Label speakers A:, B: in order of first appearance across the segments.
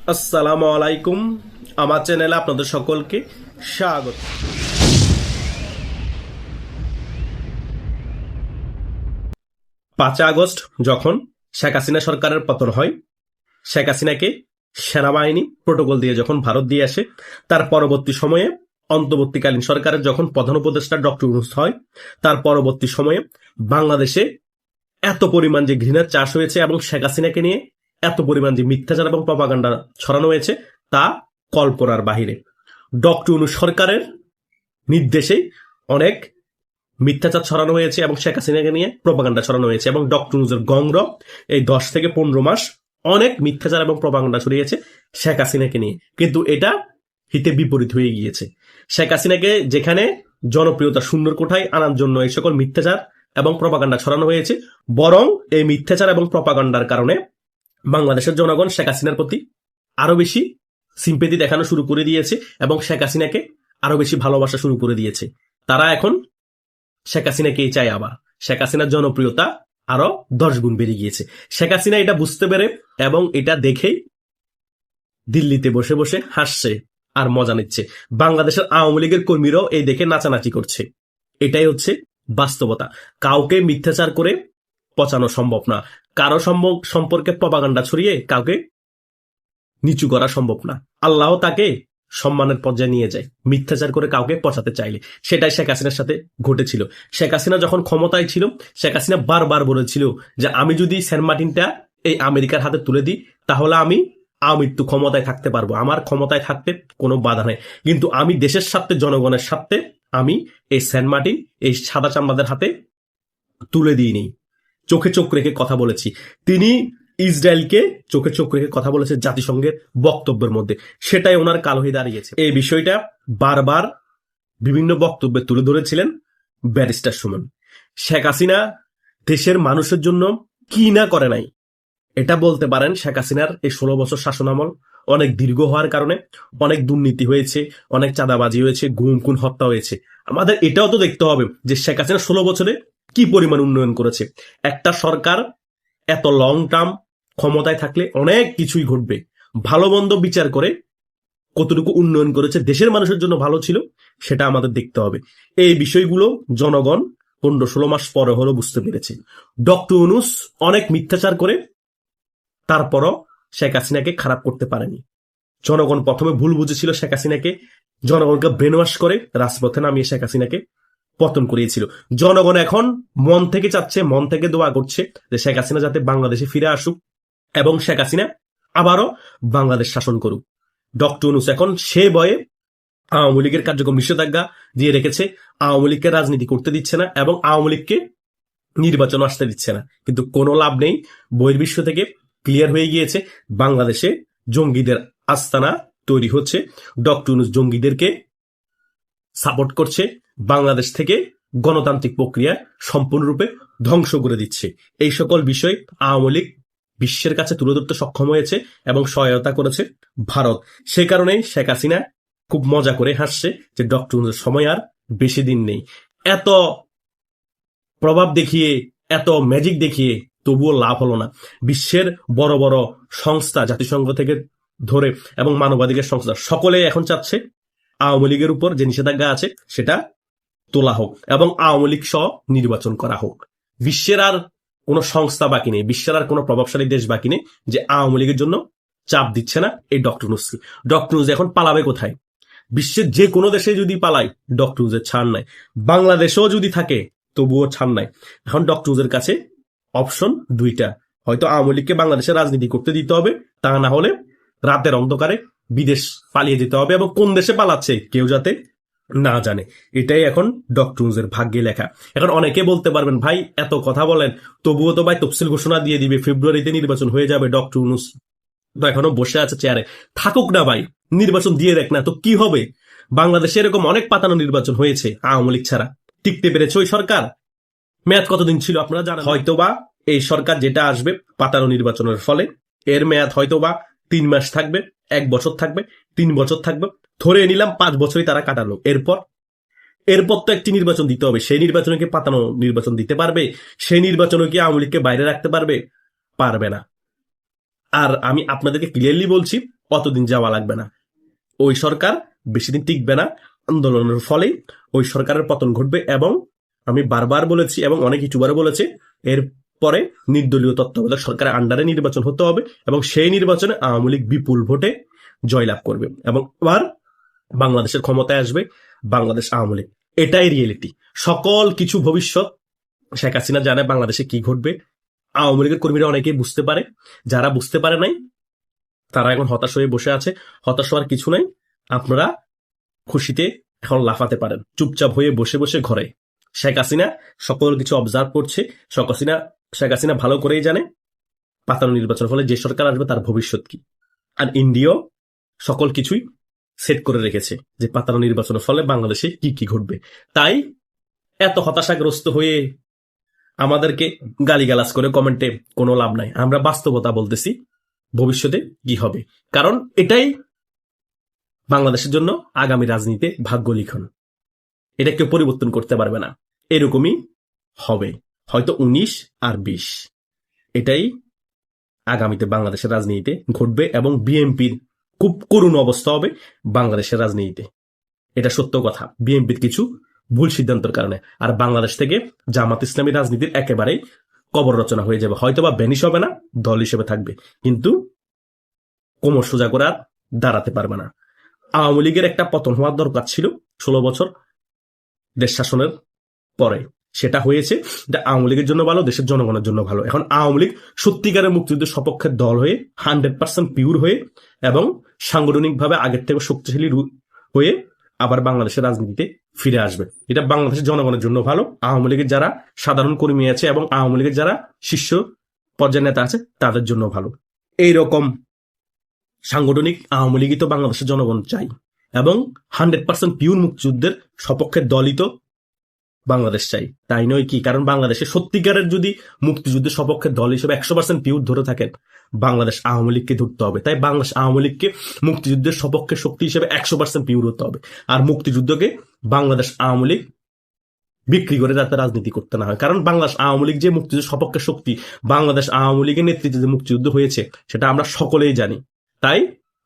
A: আসসালামু আলাইকুম। আমার চ্যানেলে আপনাদের সকলকে স্বাগত। 5 আগস্ট যখন শেখ হাসিনা সরকারের পতন হয়, শেখ হাসিনাকে সেনাবাহিনী প্রোটোকল দিয়ে যখন ভারত দিয়ে আসে, তার পরবর্তী সময়ে অন্তর্বর্তীকালীন সরকারের যখন প্রধান উপদেষ্টা ডক্টর ইউনূস হয়, তার পরবর্তী সময়ে বাংলাদেশে এত পরিমাণ যে ঘৃণার চাষ হয়েছে এবং শেখ হাসিনাকে নিয়ে এত পরিমাণ যে মিথ্যাচার এবং প্রপাগান্ডা ছড়ানো হয়েছে, তা কল্পনার বাহিরে। ডক্টর ইউনূস সরকারের নির্দেশে অনেক মিথ্যাচার ছড়ানো হয়েছে এবং শেখ হাসিনাকে নিয়ে প্রপাগান্ডা ছড়ানো হয়েছে, এবং ডক্টর ইউনূসের গংর এই 10 থেকে 15 মাস অনেক মিথ্যাচার এবং প্রপাগান্ডা ছড়িয়েছে শেখ হাসিনাকে নিয়ে। কিন্তু এটা হিতে বিপরীত হয়ে গিয়েছে। শেখ হাসিনাকে যেখানে জনপ্রিয়তা শূন্যর কোঠায় আনার জন্য এই সকল মিথ্যাচার এবং প্রপাগান্ডা ছড়ানো হয়েছে, বরং এই মিথ্যাচার এবং প্রপাগান্ডার কারণে বাংলাদেশের জনগণ শেখ হাসিনার প্রতি আরো বেশি সিম্পেথি দেখানো শুরু করে দিয়েছে এবং শেখ হাসিনাকে আরো বেশি ভালোবাসা শুরু করে দিয়েছে। তারা এখন শেখ হাসিনাকেই চায়। আবার শেখ হাসিনার জনপ্রিয়তা আরো 10 গুণ বেড়ে গিয়েছে। শেখ হাসিনা এটা বুঝতে পেরে এবং এটা দেখেই দিল্লিতে বসে বসে হাসছে আর মজা নিচ্ছে। বাংলাদেশের আওয়ামী লীগের কর্মীরাও এই দেখে নাচানাচি করছে। এটাই হচ্ছে বাস্তবতা। কাউকে মিথ্যাচার করে পচানো সম্ভব না। কারো সম্পর্কে প্রপাগান্ডা ছড়িয়ে কাউকে নিচু করা সম্ভব না। আল্লাহ তাকে সম্মানের পর্যায়ে নিয়ে যায় মিথ্যাচার করে কাউকে পচাতে চাইলে। সেটাই শেখ হাসিনার সাথে ঘটেছিল। শেখ হাসিনা যখন ক্ষমতায় ছিল, শেখ হাসিনা বারবার বলেছিল যে আমি যদি সেন্ট মার্টিনটা এই আমেরিকার হাতে তুলে দিই, তাহলে আমি আমৃত্যু ক্ষমতায় থাকতে পারবো, আমার ক্ষমতায় থাকতে কোনো বাধা নেই। কিন্তু আমি দেশের স্বার্থে, জনগণের স্বার্থে আমি এই সেন্ট মার্টিন এই সাদা চামড়াদের হাতে তুলে দিইনি। চোখে চোখ রেখে কথা বলেছি। তিনি ইসরায়েলকে চোখে চোখ রেখে কথা বলেছে জাতিসংঘের বক্তব্যের মধ্যে। সেটাই ওনার কাল হয়ে দাঁড়িয়েছে। এই বিষয়টা বারবার বিভিন্ন বক্তব্যে তুলে ধরেছিলেন ব্যারিস্টার সুমন। শেখ হাসিনা দেশের মানুষের জন্য কি না করে নাই, এটা বলতে পারেন। শেখ হাসিনার এই 16 বছর শাসনামল অনেক দীর্ঘ হওয়ার কারণে অনেক দুর্নীতি হয়েছে, অনেক চাঁদাবাজি হয়েছে, গুম খুন হত্যা হয়েছে। আমাদের এটাও তো দেখতে হবে যে শেখ হাসিনা 16 বছরে কি পরিমাণ উন্নয়ন করেছে। একটা সরকার এত লং টার্ম ক্ষমতায় থাকলে অনেক কিছুই ঘটবে। ভালো মন্দ বিচার করে কতটুকু উন্নয়ন করেছে, দেশের মানুষের জন্য ভালো ছিল, সেটা আমাদের দেখতে হবে। এই বিষয়গুলো জনগণ 15-16 মাস পরে হলেও বুঝতে পেরেছে। ডক্টর ইউনূস অনেক মিথ্যাচার করে তারপরও শেখ হাসিনাকে খারাপ করতে পারেনি। জনগণ প্রথমে ভুল বুঝেছিল শেখ হাসিনাকে, জনগণকে ব্রেনওয়াশ করে রাজপথে নামিয়ে শেখ হাসিনাকে পতন করিয়েছিল। জনগণ এখন মন থেকে চাচ্ছে, মন থেকে দোয়া করছে যে শেখ হাসিনা যাতে বাংলাদেশে ফিরে আসুক এবং শেখ হাসিনা আবারও বাংলাদেশ শাসন করুক। ডক্টর ইউনূস এখন সে বয়ে আওয়ামী লীগের কার্যক্রম নিষেধাজ্ঞা দিয়ে রেখেছে, আওয়ামী লীগকে রাজনীতি করতে দিচ্ছে না এবং আওয়ামী লীগকে নির্বাচন আসতে দিচ্ছে না। কিন্তু কোনো লাভ নেই। বহির্বিশ্ব থেকে ক্লিয়ার হয়ে গিয়েছে বাংলাদেশে জঙ্গিদের আস্তানা তৈরি হচ্ছে। ডক্টর ইউনূস জঙ্গিদেরকে সাপোর্ট করছে, বাংলাদেশ থেকে গণতান্ত্রিক প্রক্রিয়া সম্পূর্ণরূপে ধ্বংস করে দিচ্ছে। এই সকল বিষয় আওয়ামী লীগ বিশ্বের কাছে তুলে ধরতে সক্ষম হয়েছে এবং সহায়তা করেছে ভারত। সে কারণেই শেখ হাসিনা খুব মজা করে হাসছে যে ডক্টর ইউনূসের সময় আর বেশি দিন নেই। এত প্রভাব দেখিয়ে, এত ম্যাজিক দেখিয়ে তবুও লাভ হলো না। বিশ্বের বড় বড় সংস্থা, জাতিসংঘ থেকে ধরে এবং মানবাধিকার সংস্থা, সকলে এখন চাচ্ছে আওয়ামী লীগের উপর যে নিষেধাজ্ঞা আছে সেটা তোলা হোক এবং আওয়ামী লীগ সহ নির্বাচন করা হোক। বিশ্বের আর কোনো সংস্থা বাকি নেই, বিশ্বের আর কোনো প্রভাবশালী দেশ বাকি নেই যে আওয়ামী লীগের জন্য চাপ দিচ্ছে না এই ডক্টর ইউনূসকে। ডক্টর ইউনূস এখন পালাবে কোথায়? বিশ্বের যে কোনো দেশে যদি পালায় ডক্টর ইউনূসের ছাড় নাই, বাংলাদেশেও যদি থাকে তবুও ছাড় নাই। এখন ডক্টর ইউনূসের কাছে অপশন দুইটা, হয়তো আওয়ামী লীগকে বাংলাদেশে রাজনীতি করতে দিতে হবে, তা না হলে রাতের অন্ধকারে বিদেশ পালিয়ে যেতে হবে এবং কোন দেশে পালাচ্ছে কেউ যাতে না জানে। এটাই এখন ডক্টর ইউনূসের ভাগ্যে লেখা। এখন অনেকে বলতে পারবেন, ভাই এত কথা বলেন, তবুও তো ভাই তফসিল ঘোষণা দিয়ে দিবে, ফেব্রুয়ারিতে নির্বাচন হয়ে যাবে, ডক্টর ইউনূস তো এখনো বসে আছে চেয়ারে। থাকুক না ভাই, নির্বাচন দিয়ে দেখ না তো কি হবে। বাংলাদেশে এরকম অনেক পাতানো নির্বাচন হয়েছে আওয়ামী লীগ ছাড়া। টিকতে পেরেছে ওই সরকার? মেয়াদ কতদিন ছিল আপনারা জানেন? হয়তোবা এই সরকার যেটা আসবে পাতানো নির্বাচনের ফলে এর মেয়াদ হয়তোবা 3 মাস থাকবে, 1 বছর থাকবে, 3 বছর থাকবে, ধরে নিলাম 5 বছরই তারা কাটালো। এরপর তো একটি নির্বাচন দিতে হবে। সেই নির্বাচনে কি পাতানো নির্বাচন দিতে পারবে? সেই নির্বাচনে কি আওয়ামী লীগকে বাইরে রাখতে পারবে? পারবে না। আর আমি আপনাদেরকে ক্লিয়ারলি বলছি, অতদিন যাওয়া লাগবে না। ওই সরকার বেশি দিন টিকবে না। আন্দোলনের ফলে ওই সরকারের পতন ঘটবে এবং আমি বারবার বলেছি এবং অনেক ইউটিউবারও বলেছে, এর পরে নির্দলীয় তত্ত্বাবধায়ক সরকারের আন্ডারে নির্বাচন হতে হবে এবং সেই নির্বাচনে আওয়ামী লীগ বিপুল ভোটে জয়লাভ করবে এবং আবার বাংলাদেশের ক্ষমতায় আসবে বাংলাদেশ আওয়ামী লীগ। এটাই রিয়েলিটি। সকল কিছু ভবিষ্যৎ শেখ হাসিনা জানে বাংলাদেশে কি ঘটবে। আওয়ামী লীগের কর্মীরা অনেকেই বুঝতে পারে, যারা বুঝতে পারে নাই তারা এখন হতাশ হয়ে বসে আছে। হতাশ হওয়ার কিছু নাই, আপনারা খুশিতে এখন লাফাতে পারেন, চুপচাপ হয়ে বসে বসে ঘরে। শেখ হাসিনা সকল কিছু অবজার্ভ করছে। শেখ হাসিনা ভালো করেই জানে পাতানো নির্বাচনের ফলে যে সরকার আসবে তার ভবিষ্যৎ কি। আর ইন্ডিয়াও সকল কিছুই সেট করে রেখেছে যে পাতানো নির্বাচনের ফলে বাংলাদেশে কি কি ঘটবে। তাই এত হতাশাগ্রস্ত হয়ে আমাদেরকে গালিগালাজ করে কমেন্টে কোনো লাভ নাই। আমরা বাস্তবতা বলতেছি ভবিষ্যতে কি হবে, কারণ এটাই বাংলাদেশের জন্য আগামী রাজনীতিতে ভাগ্য লিখন। এটা কেউ পরিবর্তন করতে পারবে না। এরকমই হবে, হয়তো 19 আর 20। এটাই আগামীতে বাংলাদেশের রাজনীতিতে ঘটবে এবং বিএনপির খুব করুণ অবস্থা হবে বাংলাদেশের রাজনীতিতে। এটা সত্য কথা, বিএনপির কিছু ভুল সিদ্ধান্তের কারণে। আর বাংলাদেশ থেকে জামাত ইসলামী রাজনীতির একেবারেই কবর রচনা হয়ে যাবে। হয়তো বা ব্যানিশ হবে না, দল হিসেবে থাকবে, কিন্তু কোমর সোজা করে আর দাঁড়াতে পারবে না। আওয়ামী লীগের একটা পতন হওয়ার দরকার ছিল 16 বছর দেশ শাসনের পরে, সেটা হয়েছে। এটা আওয়ামী লীগের জন্য ভালো, দেশের জনগণের জন্য ভালো। এখন আওয়ামী লীগ সত্যিকারের মুক্তিযুদ্ধের সপক্ষের দল হয়ে 100% পিওর হয়ে এবং সাংগঠনিকভাবে আগের থেকে শক্তিশালী হয়ে আবার বাংলাদেশের রাজনীতিতে ফিরে আসবে। এটা বাংলাদেশের জনগণের জন্য ভালো, আওয়ামী লীগের যারা সাধারণ কর্মী আছে এবং আওয়ামী লীগের যারা শীর্ষ পর্যায়ের নেতা আছে তাদের জন্য ভালো। এইরকম সাংগঠনিক আওয়ামী লীগই তো বাংলাদেশের জনগণ চাই এবং 100% পিওর মুক্তিযুদ্ধের সপক্ষের দলই তো বাংলাদেশ চাই, তাই নয় কি? কারণ বাংলাদেশে সত্যিকারের যদি মুক্তিযুদ্ধের সপক্ষের দল হিসেবে 100% পিওর ধরে থাকেন, বাংলাদেশ আওয়ামী লীগকে ধরতে হবে। তাই বাংলাদেশ আওয়ামী লীগকে মুক্তিযুদ্ধের সপক্ষে শক্তি হিসেবে 100% পিওর হতে হবে। আর মুক্তিযুদ্ধকে বাংলাদেশ আওয়ামী লীগ বিক্রি করে যাতে রাজনীতি করতে না হয়। কারণ বাংলাদেশ আওয়ামী লীগ যে মুক্তিযুদ্ধের সপক্ষে শক্তি, বাংলাদেশ আওয়ামী লীগের নেতৃত্বে যে মুক্তিযুদ্ধ হয়েছে সেটা আমরা সকলেই জানি। তাই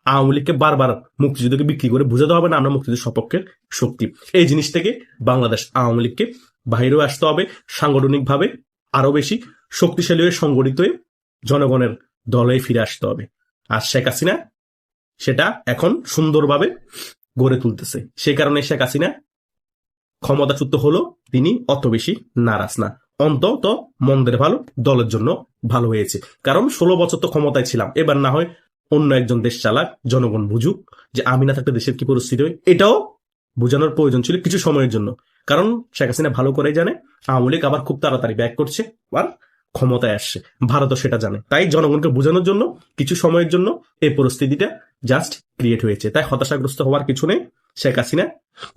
A: আওয়ামী লীগকে বারবার মুক্তিযুদ্ধকে বিক্রি করে বোঝাতে হবে না আমরা মুক্তিযুদ্ধের সপক্ষের শক্তি। এই জিনিস থেকে বাংলাদেশ আওয়ামী লীগকে বাহিরেও আসতে হবে, সাংগঠনিকভাবে আরো বেশি শক্তিশালী হয়ে সংগঠিত হয়ে জনগণের দলে ফিরে আসতে হবে। আর শেখ হাসিনা সেটা এখন সুন্দরভাবে গড়ে তুলতেছে। সেই কারণে শেখ হাসিনা ক্ষমতাচ্যুত হলো, তিনি অত বেশি নারাজ না। অন্তত মন্দের ভালো, দলের জন্য ভালো হয়েছে। কারণ 16 বছর তো ক্ষমতায় ছিলাম, এবার না হয় অন্য একজন দেশ চালাক, জনগণ বুঝুক যে আমি না থাকলে দেশের কি পরিস্থিতি হয়। এটাও বোঝানোর প্রয়োজন ছিল কিছু সময়ের জন্য। কারণ শেখ হাসিনা ভালো করেই জানে আওয়ামী লীগ আবার খুব তাড়াতাড়ি ব্যাক করছে, আর ক্ষমতায় আসছে, ভারতও সেটা জানে। তাই জনগণকে বোঝানোর জন্য কিছু সময়ের জন্য এই পরিস্থিতিটা জাস্ট ক্রিয়েট হয়েছে। তাই হতাশাগ্রস্ত হওয়ার কিছু নেই। শেখ হাসিনা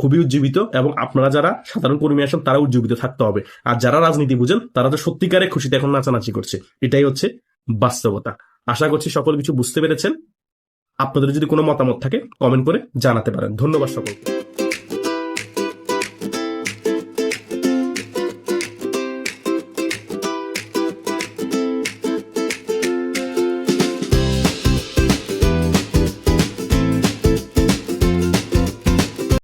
A: খুবই উজ্জীবিত এবং আপনারা যারা সাধারণ কর্মী আছেন তারা উজ্জীবিত থাকতে হবে। আর যারা রাজনীতি বুঝেন তারা তো সত্যিকারে খুশিতে এখন নাচানাচি করছে। এটাই হচ্ছে বাস্তবতা। আশা করছি সকল কিছু বুঝতে পেরেছেন। আপনাদের যদি কোনো মতামত থাকে কমেন্ট করে জানাতে পারেন। ধন্যবাদ সকলকে।